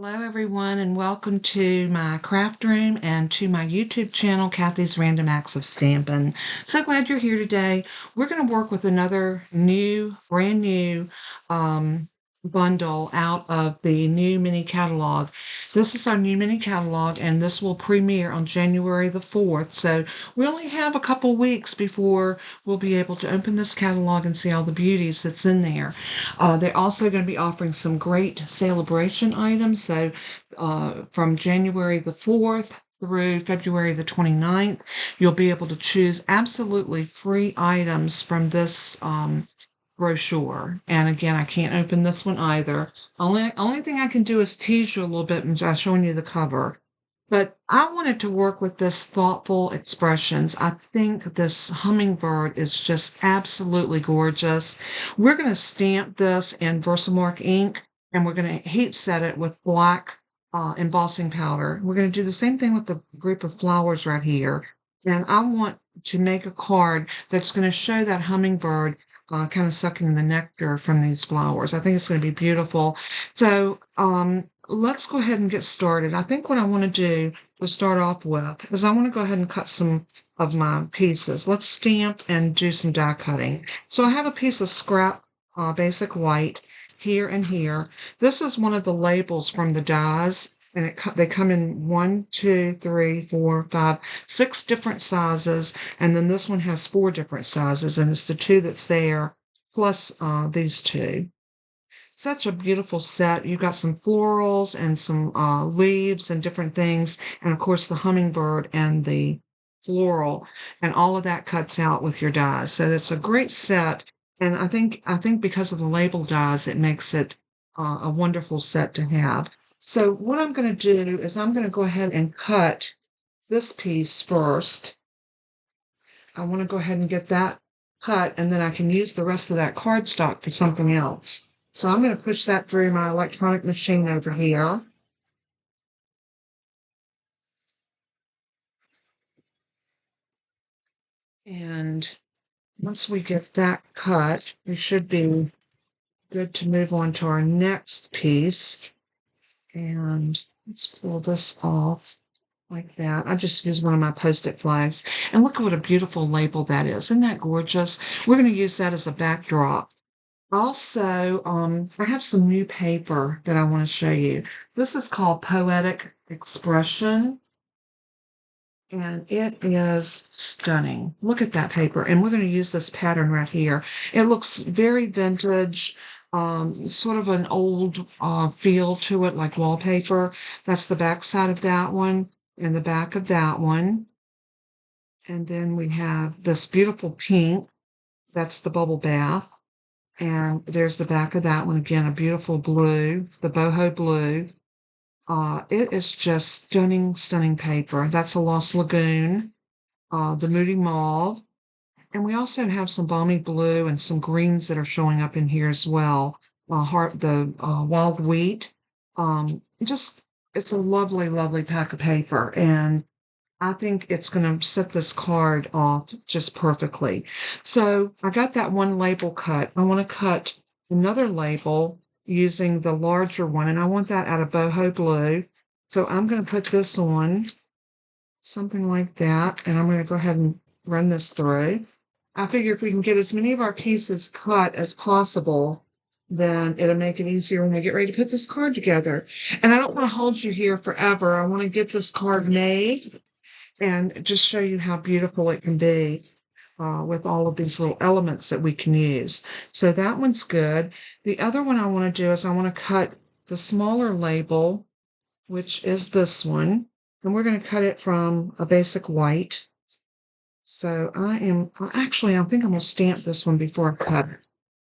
Hello, everyone, and welcome to my craft room and to my YouTube channel, Kathy's Random Acts of Stampin'. So glad you're here today. We're going to work with another brand new bundle out of the new mini catalog. This is our new mini catalog, and this will premiere on January the 4th. So we only have a couple weeks before we'll be able to open this catalog and see all the beauties that's in there. They're also going to be offering some great celebration items. So from January the 4th through February the 29th, you'll be able to choose absolutely free items from this brochure. And again, I can't open this one either. Only thing I can do is tease you a little bit by showing you the cover. But I wanted to work with this thoughtful expressions. I think this hummingbird is just absolutely gorgeous. We're going to stamp this in Versamark ink, and we're going to heat set it with black embossing powder. We're going to do the same thing with the group of flowers right here. And I want to make a card that's going to show that hummingbird kind of sucking the nectar from these flowers. I think it's going to be beautiful. So let's go ahead and get started. I think what I want to do to start off with is I want to go ahead and cut some of my pieces. Let's stamp and do some die cutting. So I have a piece of scrap basic white here and here. This is one of the labels from the dies, and they come in 1, 2, 3, 4, 5, 6 different sizes, and then this one has 4 different sizes, and it's the 2 that's there plus these 2. Such a beautiful set. You've got some florals and some leaves and different things, and of course the hummingbird and the floral, and all of that cuts out with your dies. So it's a great set, and I think because of the label dies, it makes it a wonderful set to have. So what I'm going to do is I'm going to go ahead and cut this piece first. I want to go ahead and get that cut, and then I can use the rest of that cardstock for something else. So I'm going to push that through my electronic machine over here. And once we get that cut, we should be good to move on to our next piece. And let's pull this off like that. I just used one of my Post-it flags. And look at what a beautiful label that is. Isn't that gorgeous? We're going to use that as a backdrop. Also, I have some new paper that I want to show you. This is called Poetic Expression, and it is stunning. Look at that paper, and we're going to use this pattern right here. It looks very vintage, sort of an old feel to it, like wallpaper. That's the back side of that one, and the back of that one. And then we have this beautiful pink. That's the bubble bath. And there's the back of that one again, a beautiful blue, the boho blue. It is just stunning, stunning paper. That's a Lost Lagoon, the Moody Mauve. And we also have some balmy blue and some greens that are showing up in here as well. Wild wheat. It's a lovely, lovely pack of paper. And I think it's going to set this card off just perfectly. So I got that one label cut. I want to cut another label using the larger one, and I want that out of boho blue. So I'm going to put this on, something like that, and I'm going to go ahead and run this through. I figure if we can get as many of our pieces cut as possible, then it'll make it easier when we get ready to put this card together. And I don't want to hold you here forever. I want to get this card made and just show you how beautiful it can be with all of these little elements that we can use. So that one's good. The other one I want to do is I want to cut the smaller label, which is this one, and we're going to cut it from a basic white. So I think I'm going to stamp this one before I cut it.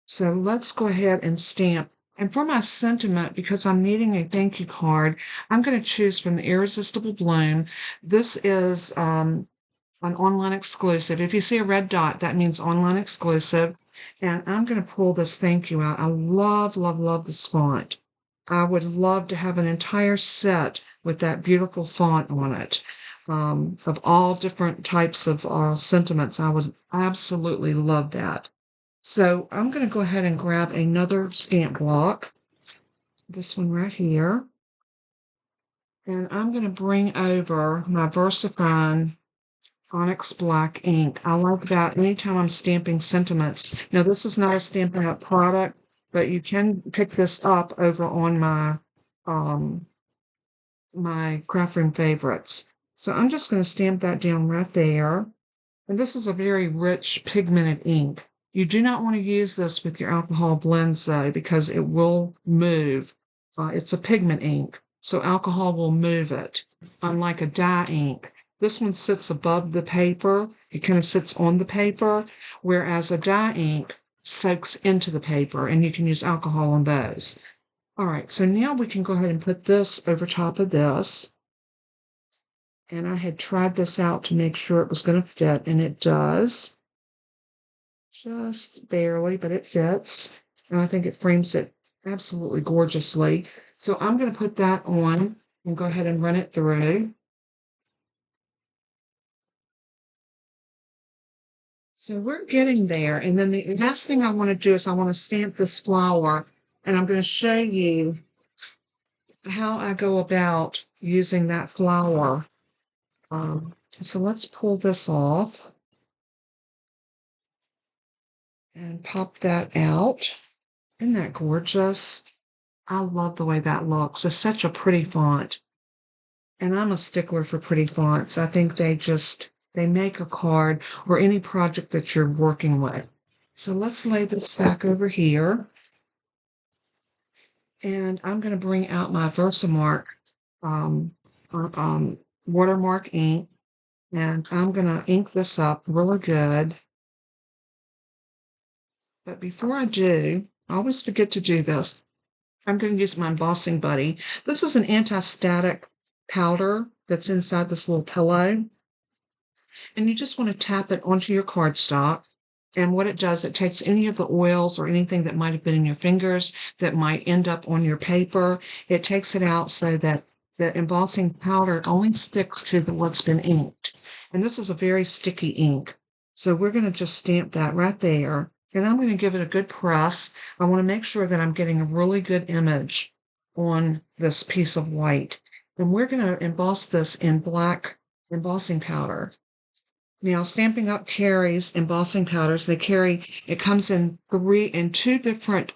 So let's go ahead and stamp. And for my sentiment, because I'm needing a thank you card, I'm going to choose from the Irresistible Bloom. This is an online exclusive. If you see a red dot, that means online exclusive. And I'm going to pull this thank you out. I love, love, love this font. I would love to have an entire set with that beautiful font on it. Of all different types of sentiments. I would absolutely love that. So I'm going to go ahead and grab another stamp block, this one right here, And I'm going to bring over my VersaFine Onyx Black ink. I like that anytime I'm stamping sentiments. Now, this is not a Stampin' Up! Product, but you can pick this up over on my craft room favorites. So I'm just going to stamp that down right there. And this is a very rich pigmented ink. You do not want to use this with your alcohol blends though, because it will move. It's a pigment ink, so alcohol will move it. Unlike a dye ink, this one sits above the paper. It kind of sits on the paper, whereas a dye ink soaks into the paper, and you can use alcohol on those. All right, so now we can go ahead and put this over top of this. And I had tried this out to make sure it was going to fit, and it does. Just barely, but it fits. And I think it frames it absolutely gorgeously. So I'm going to put that on and go ahead and run it through. So we're getting there. And then the next thing I want to do is I want to stamp this flower, and I'm going to show you how I go about using that flower. So let's pull this off and pop that out. Isn't that gorgeous? I love the way that looks. It's such a pretty font. And I'm a stickler for pretty fonts. I think they make a card or any project that you're working with. So let's lay this back over here. And I'm going to bring out my Versamark watermark ink. And I'm going to ink this up really good. But before I do, I always forget to do this. I'm going to use my embossing buddy. This is an anti-static powder that's inside this little pillow. And you just want to tap it onto your cardstock. And what it does, it takes any of the oils or anything that might have been in your fingers that might end up on your paper. It takes it out so that the embossing powder only sticks to what's been inked. And this is a very sticky ink. So we're going to just stamp that right there. And I'm going to give it a good press. I want to make sure that I'm getting a really good image on this piece of white. And we're going to emboss this in black embossing powder. Now, Stampin' Up! Carries embossing powders. It comes in two different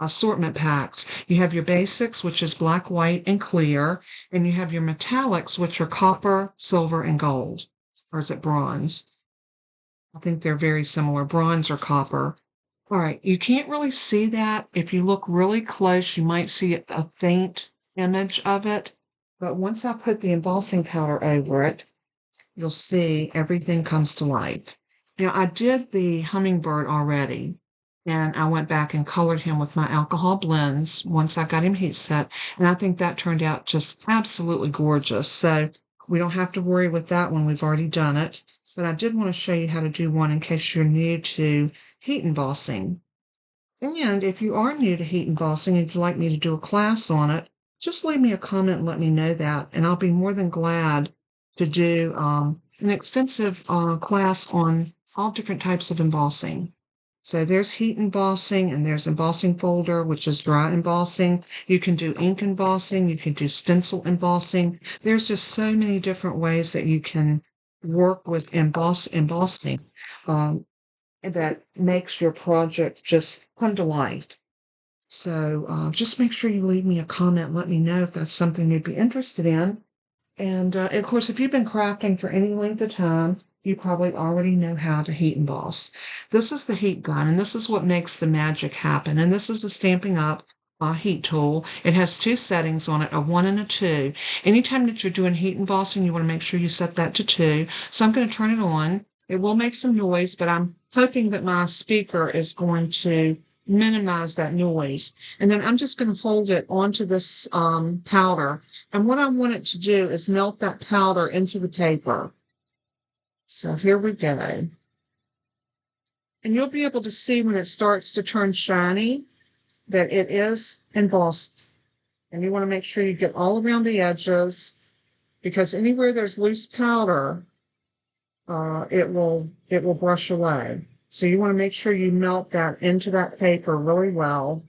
assortment packs. You have your basics, which is black, white, and clear, and you have your metallics, which are copper, silver, and gold. Or is it bronze? I think they're very similar, bronze or copper. All right, you can't really see that. If you look really close, you might see a faint image of it. But once I put the embossing powder over it, you'll see everything comes to life. Now, I did the hummingbird already, and I went back and colored him with my alcohol blends once I got him heat set, and I think that turned out just absolutely gorgeous. So we don't have to worry with that one. We've already done it. But I did want to show you how to do one in case you're new to heat embossing. And if you are new to heat embossing and you'd like me to do a class on it, just leave me a comment and let me know that, and I'll be more than glad to do an extensive class on all different types of embossing. So there's heat embossing and there's embossing folder, which is dry embossing. You can do ink embossing. You can do stencil embossing. There's just so many different ways that you can work with embossing that makes your project just come to life. So just make sure you leave me a comment. Let me know if that's something you'd be interested in. And of course, if you've been crafting for any length of time, you probably already know how to heat emboss. This is the heat gun, and this is what makes the magic happen. And this is a Stampin' Up! Heat tool. It has two settings on it, a 1 and a 2. Anytime that you're doing heat embossing, you want to make sure you set that to 2. So I'm going to turn it on. It will make some noise, but I'm hoping that my speaker is going to minimize that noise. And then I'm just going to hold it onto this powder. And what I want it to do is melt that powder into the paper. So here we go. And you'll be able to see when it starts to turn shiny that it is embossed. And you want to make sure you get all around the edges, because anywhere there's loose powder, it will brush away. So you want to make sure you melt that into that paper really well.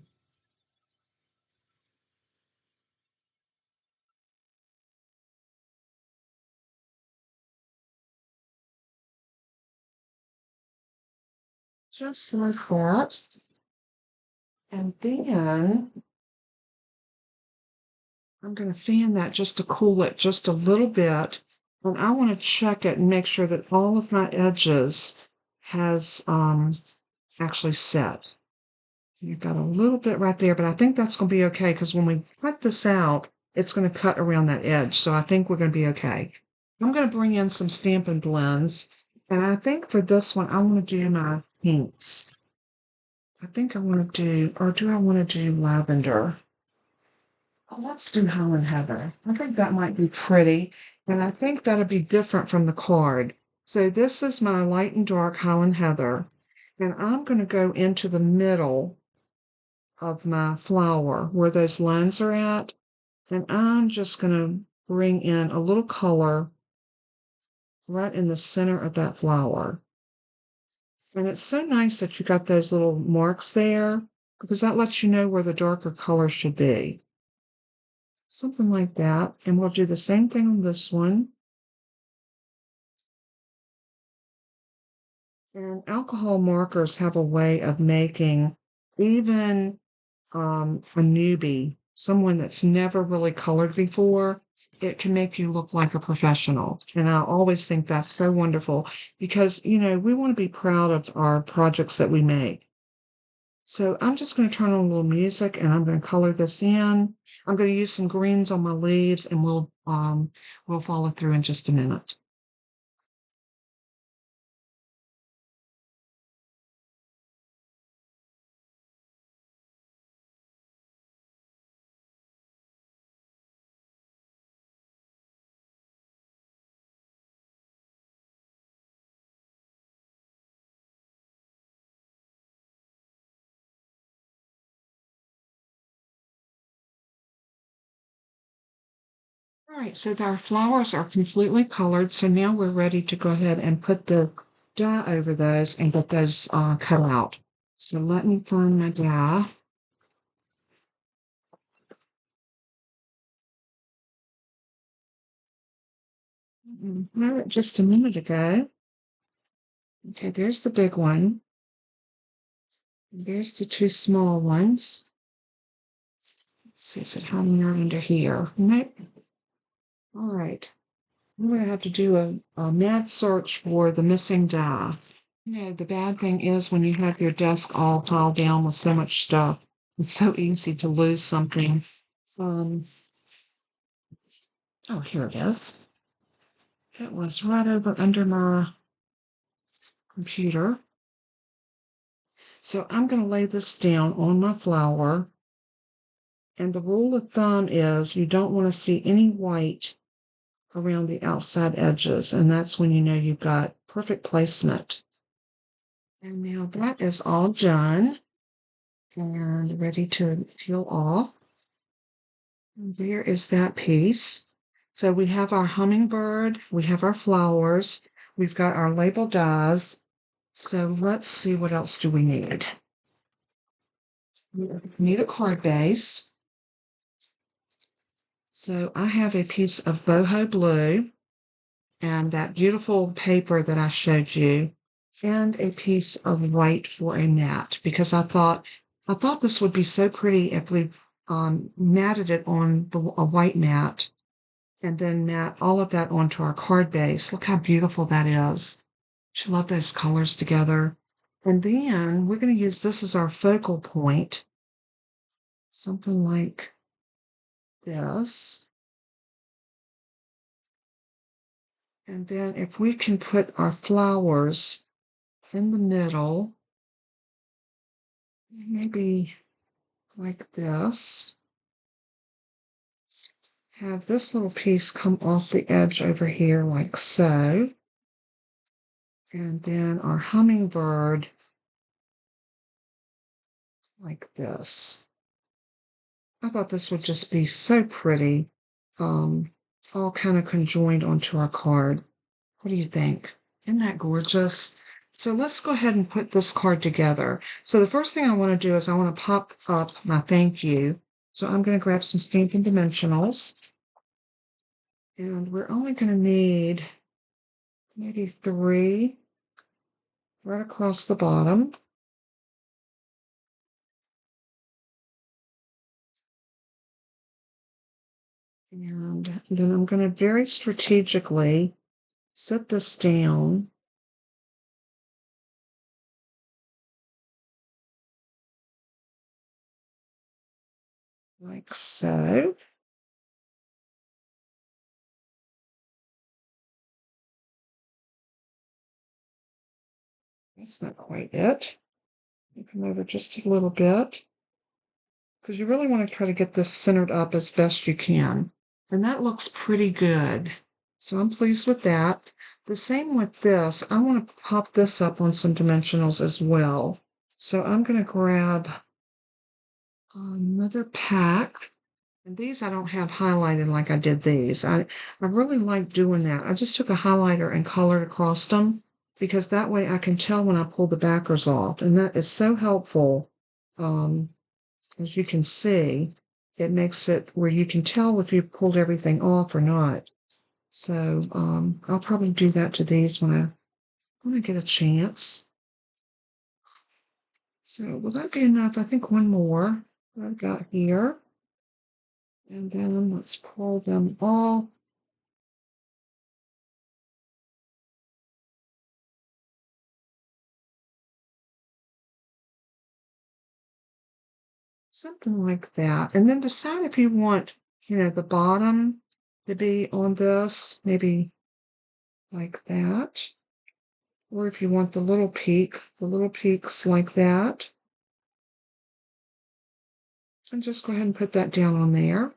just like that. And then I'm going to fan that just to cool it just a little bit. And I want to check it and make sure that all of my edges has actually set. You've got a little bit right there, but I think that's going to be okay because when we cut this out, it's going to cut around that edge. So I think we're going to be okay. I'm going to bring in some Stampin' Blends. And I think for this one, I want to do my pinks. I think I want to do, or do I want to do lavender? Oh, let's do Holland Heather. I think that might be pretty. And I think that'll be different from the card. So this is my light and dark Holland Heather. And I'm going to go into the middle of my flower where those lines are at. And I'm just going to bring in a little color right in the center of that flower. And it's so nice that you got those little marks there because that lets you know where the darker color should be. Something like that. And we'll do the same thing on this one. And alcohol markers have a way of making even a newbie, someone that's never really colored before, it can make you look like a professional. And I always think that's so wonderful because, you know, we want to be proud of our projects that we make. So I'm just going to turn on a little music and I'm going to color this in. I'm going to use some greens on my leaves and we'll follow through in just a minute. All right, so our flowers are completely colored. So now we're ready to go ahead and put the dye over those and get those cut out. So let me find my dye. Had it just a minute ago. Okay, there's the big one. There's the two small ones. Let's see, is it hiding out under here? Nope. All right. I'm going to have to do a mad search for the missing die. You know, the bad thing is when you have your desk all piled down with so much stuff, it's so easy to lose something. Um, oh, here it is. It was right over under my computer. So I'm going to lay this down on my flower. And the rule of thumb is you don't want to see any white around the outside edges. And that's when you know you've got perfect placement. And now that is all done and ready to peel off. And there is that piece. So we have our hummingbird, we have our flowers, we've got our label dies. So let's see, what else do we need? We need a card base. So I have a piece of boho blue and that beautiful paper that I showed you, and a piece of white for a mat because I thought this would be so pretty if we matted it on a white mat and then mat all of that onto our card base. Look how beautiful that is. I love those colors together. And then we're going to use this as our focal point, something like this. And then if we can put our flowers in the middle, maybe like this. Have this little piece come off the edge over here like so. And then our hummingbird like this. I thought this would just be so pretty, all kind of conjoined onto our card. What do you think? Isn't that gorgeous? So let's go ahead and put this card together. So the first thing I want to do is I want to pop up my thank you. So I'm going to grab some Stampin' Dimensionals. And we're only going to need maybe 3. right across the bottom. And then I'm going to very strategically set this down like so. That's not quite it. You come over just a little bit because you really want to try to get this centered up as best you can. And that looks pretty good. So I'm pleased with that. The same with this. I want to pop this up on some dimensionals as well. So I'm going to grab another pack. And these I don't have highlighted like I did these. I really like doing that. I just took a highlighter and colored across them because that way I can tell when I pull the backers off. And that is so helpful. As you can see, it makes it where you can tell if you pulled everything off or not. So I'll probably do that to these when I get a chance. So will that be enough? I think one more I've got here. And then let's pull them all. Something like that. And then decide if you want, the bottom to be on this, maybe like that. Or if you want the little peaks like that. And just go ahead and put that down on there.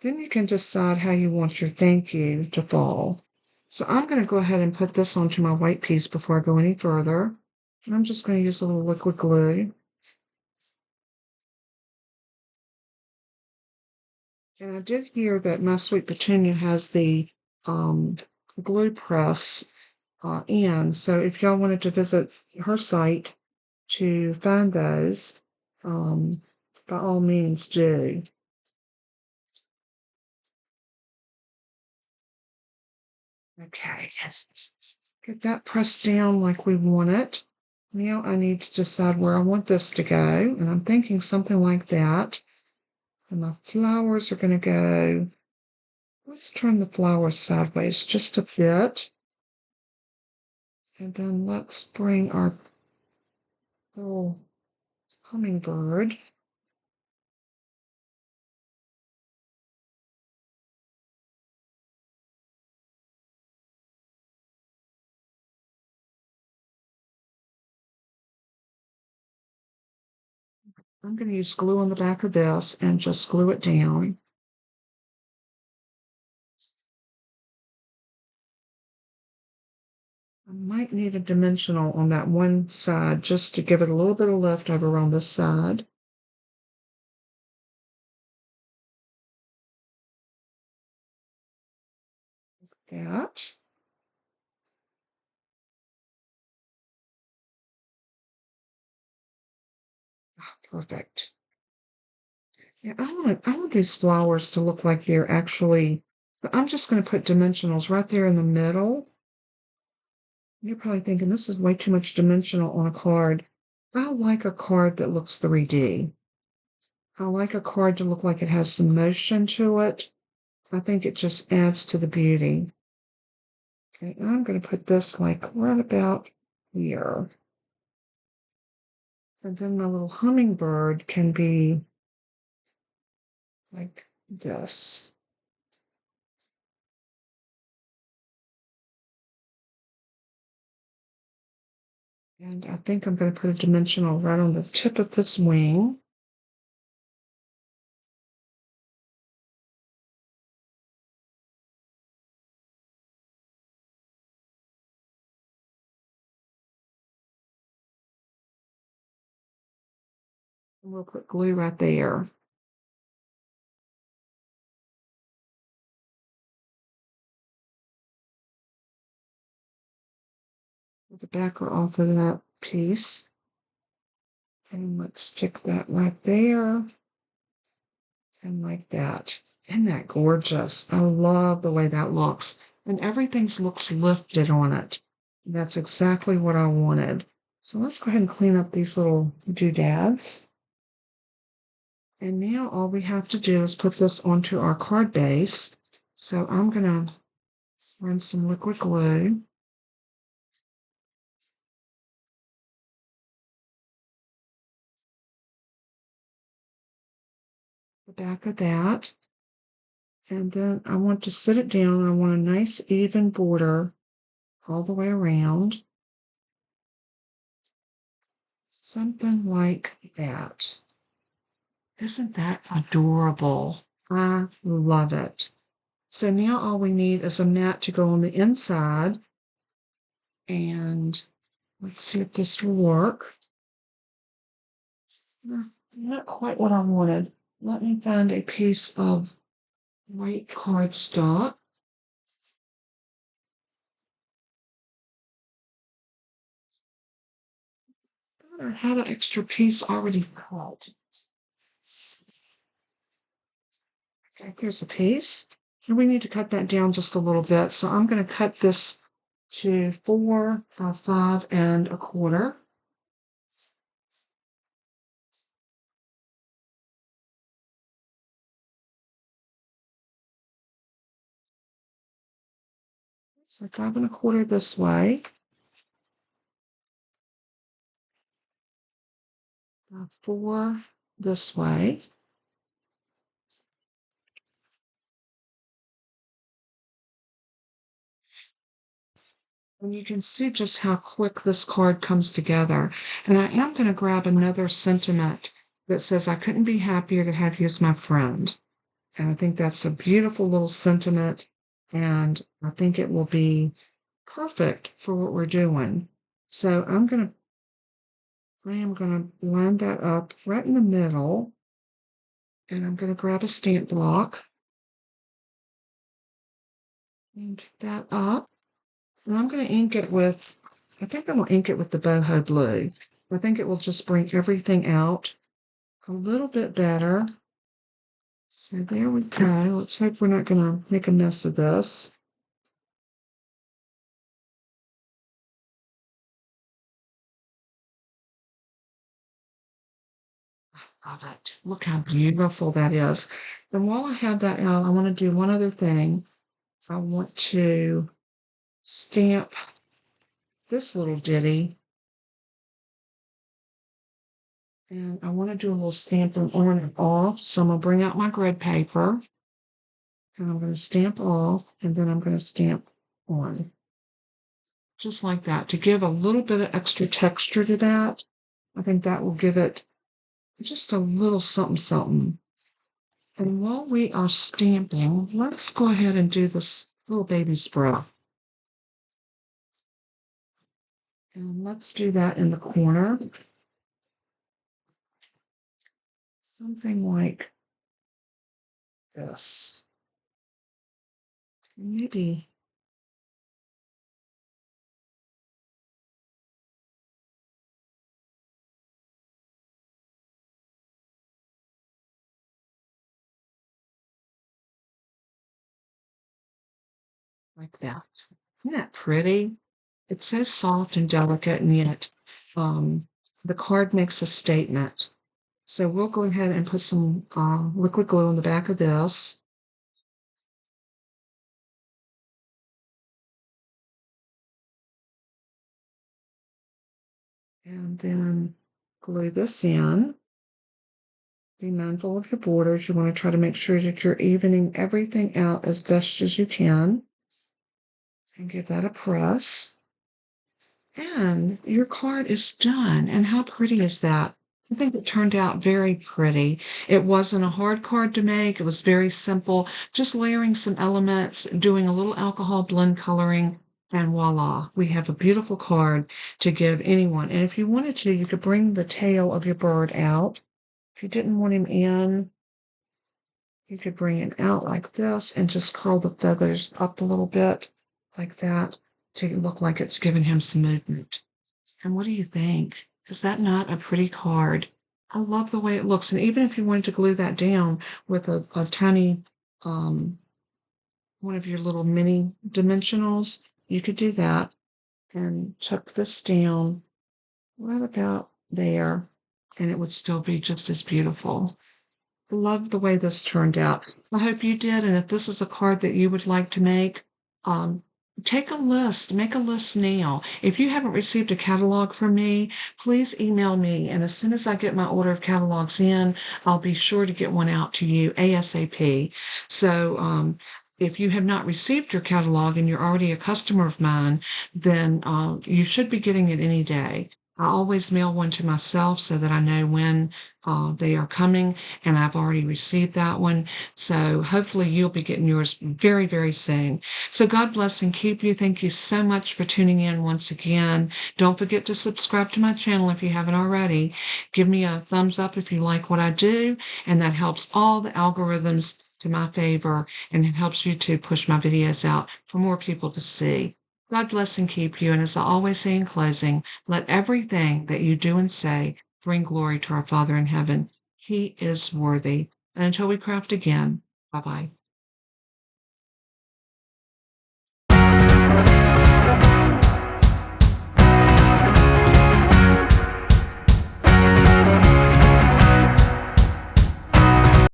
Then you can decide how you want your thank you to fall. So I'm going to go ahead and put this onto my white piece before I go any further. And I'm just going to use a little liquid glue. And I did hear that My Sweet Petunia has the glue press in. So if y'all wanted to visit her site to find those, by all means do. Okay, get that pressed down like we want it. Now I need to decide where I want this to go, and I'm thinking something like that. And my flowers are going to go, let's turn the flowers sideways just a bit. And then let's bring our little hummingbird. I'm going to use glue on the back of this and just glue it down. I might need a dimensional on that one side just to give it a little bit of lift over on this side. Like that. Perfect. Yeah, I want these flowers to look like they're actually, but I'm just going to put dimensionals right there in the middle. You're probably thinking this is way too much dimensional on a card. I like a card that looks 3D. I like a card to look like it has some motion to it. I think it just adds to the beauty. Okay, I'm going to put this like right about here. And then my little hummingbird can be like this. And I think I'm going to put a dimensional right on the tip of this wing. And we'll put glue right there. Put the backer off of that piece. And let's stick that right there. And like that. Isn't that gorgeous? I love the way that looks. And everything looks lifted on it. That's exactly what I wanted. So let's go ahead and clean up these little doodads. And now all we have to do is put this onto our card base. So I'm going to run some liquid glue. The back of that. And then I want to set it down. I want a nice even border all the way around. Something like that. Isn't that adorable? I love it. So now all we need is a mat to go on the inside. And let's see if this will work. Not quite what I wanted. Let me find a piece of white cardstock. I had an extra piece already cut. Okay, there's a piece. And we need to cut that down just a little bit. So I'm going to cut this to 4 by 5 1/4. So 5 1/4 this way. 4 this way. And you can see just how quick this card comes together. And I am going to grab another sentiment that says, I couldn't be happier to have you as my friend. And I think that's a beautiful little sentiment. And I think it will be perfect for what we're doing. So I am going to line that up right in the middle. And I'm going to grab a stamp block. And that up. And I'm going to ink it with, I think I'm going to ink it with the boho blue. I think it will just bring everything out a little bit better. So there we go. Let's hope we're not going to make a mess of this. Love it. Look how beautiful that is. And while I have that out, I want to do one other thing. I want to stamp this little ditty. And I want to do a little stamping on and off. So I'm going to bring out my grid paper. And I'm going to stamp off. And then I'm going to stamp on. Just like that. To give a little bit of extra texture to that. I think that will give it just a little something, something. And while we are stamping, let's go ahead and do this little baby's breath. And let's do that in the corner. Something like this. Maybe like that. Isn't that pretty? It's so soft and delicate, and yet the card makes a statement. So we'll go ahead and put some liquid glue on the back of this. And then glue this in. Be mindful of your borders. You want to try to make sure that you're evening everything out as best as you can. And give that a press. And your card is done. And how pretty is that? I think it turned out very pretty. It wasn't a hard card to make. It was very simple. Just layering some elements, doing a little alcohol blend coloring, and voila, we have a beautiful card to give anyone. And if you wanted to, you could bring the tail of your bird out. If you didn't want him in, you could bring it out like this and just curl the feathers up a little bit like that to look like it's giving him some movement. And what do you think? Is that not a pretty card? I love the way it looks. And even if you wanted to glue that down with a tiny, one of your little mini dimensionals, you could do that. and took this down right about there, and it would still be just as beautiful. Love the way this turned out. I hope you did, and if this is a card that you would like to make, um, take a list, make a list now. If you haven't received a catalog from me, please email me, and as soon as I get my order of catalogs in, I'll be sure to get one out to you ASAP. So, if you have not received your catalog and you're already a customer of mine, then you should be getting it any day. I always mail one to myself so that I know when they are coming, and I've already received that one. So hopefully you'll be getting yours very, very soon. So God bless and keep you. Thank you so much for tuning in once again. Don't forget to subscribe to my channel if you haven't already. Give me a thumbs up if you like what I do, and that helps all the algorithms to my favor, and it helps YouTube push my videos out for more people to see. God bless and keep you. And as I always say in closing, let everything that you do and say bring glory to our Father in heaven. He is worthy. And until we craft again, bye bye.